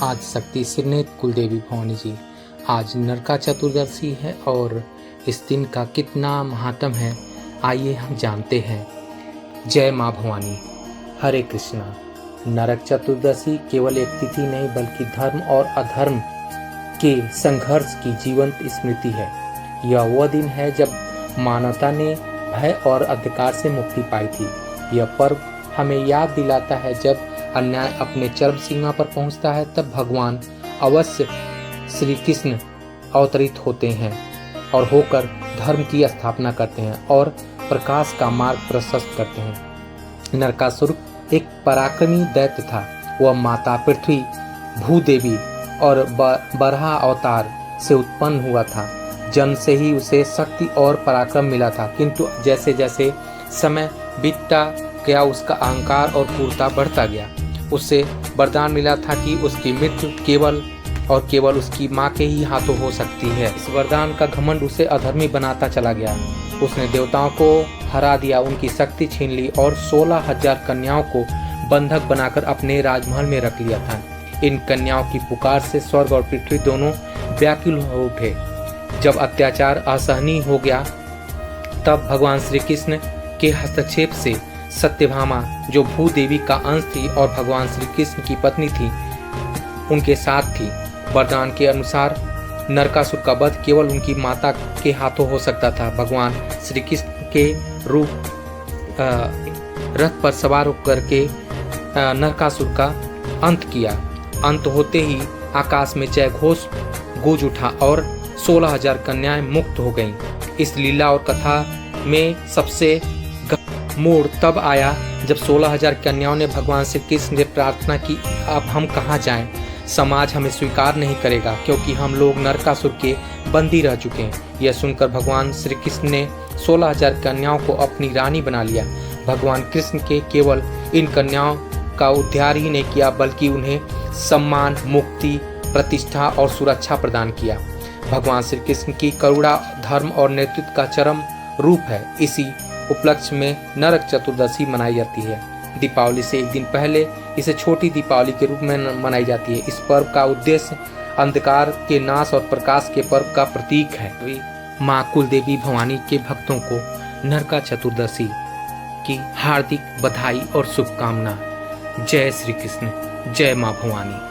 आज शक्ति सिरनेत कुलदेवी भवानी जी, आज नरका चतुर्दशी है और इस दिन का कितना महात्म है आइए हम जानते हैं। जय माँ भवानी। हरे कृष्णा। नरक चतुर्दशी केवल एक तिथि नहीं बल्कि धर्म और अधर्म के संघर्ष की जीवंत स्मृति है। यह वह दिन है जब मानवता ने भय और अंधकार से मुक्ति पाई थी। यह पर्व हमें याद दिलाता है जब अन्याय अपने चरम सीमा पर पहुंचता है तब भगवान अवश्य श्री कृष्ण अवतरित होते हैं और होकर धर्म की स्थापना करते हैं और प्रकाश का मार्ग प्रशस्त करते हैं। नरकासुर एक पराक्रमी दैत्य था। वह माता पृथ्वी, भूदेवी और बराह अवतार से उत्पन्न हुआ था। जन्म से ही उसे शक्ति और पराक्रम मिला था, किंतु जैसे जैसे समय बीतता गया उसका अहंकार और क्रूरता बढ़ता गया। उसे वरदान मिला था कि उसकी मृत्यु केवल और केवल उसकी माँ के ही हाथों हो सकती है। इस वरदान का घमंड उसे अधर्मी बनाता चला गया। उसने देवताओं को हरा दिया, उनकी शक्ति छीन ली और 16,000 कन्याओं को बंधक बनाकर अपने राजमहल में रख लिया था। इन कन्याओं की पुकार से स्वर्ग और पृथ्वी दोनों व्याकुल हो उठे। जब अत्याचार असहनीय हो गया तब भगवान श्री कृष्ण के हस्तक्षेप से सत्यभामा, जो भूदेवी का अंश थी और भगवान श्री कृष्ण की पत्नी थी, उनके साथ थी। वरदान के अनुसार नरकासुर का वध केवल उनकी माता के हाथों हो सकता था। भगवान श्री कृष्ण के रूप रथ पर सवार होकर के नरकासुर का अंत किया। अंत होते ही आकाश में जय घोष गूंज उठा और 16,000 कन्याएं मुक्त हो गईं। इस लीला और कथा में सबसे मोड़ तब आया जब 16,000 कन्याओं ने भगवान श्री कृष्ण से प्रार्थना की, अब हम कहाँ जाएं? समाज हमें स्वीकार नहीं करेगा क्योंकि हम लोग नरकासुर के बंदी रह चुके हैं। यह सुनकर भगवान श्री कृष्ण ने 16,000 कन्याओं को अपनी रानी बना लिया। भगवान कृष्ण के केवल इन कन्याओं का उद्धार ही नहीं किया बल्कि उन्हें सम्मान, मुक्ति, प्रतिष्ठा और सुरक्षा प्रदान किया। भगवान श्री कृष्ण की करुणा, धर्म और नेतृत्व का चरम रूप है। इसी उपलक्ष्य में नरक चतुर्दशी मनाई जाती है। दीपावली से एक दिन पहले इसे छोटी दीपावली के रूप में मनाई जाती है। इस पर्व का उद्देश्य अंधकार के नाश और प्रकाश के पर्व का प्रतीक है। माँ कुलदेवी भवानी के भक्तों को नरका चतुर्दशी की हार्दिक बधाई और शुभकामना। जय श्री कृष्ण। जय माँ भवानी।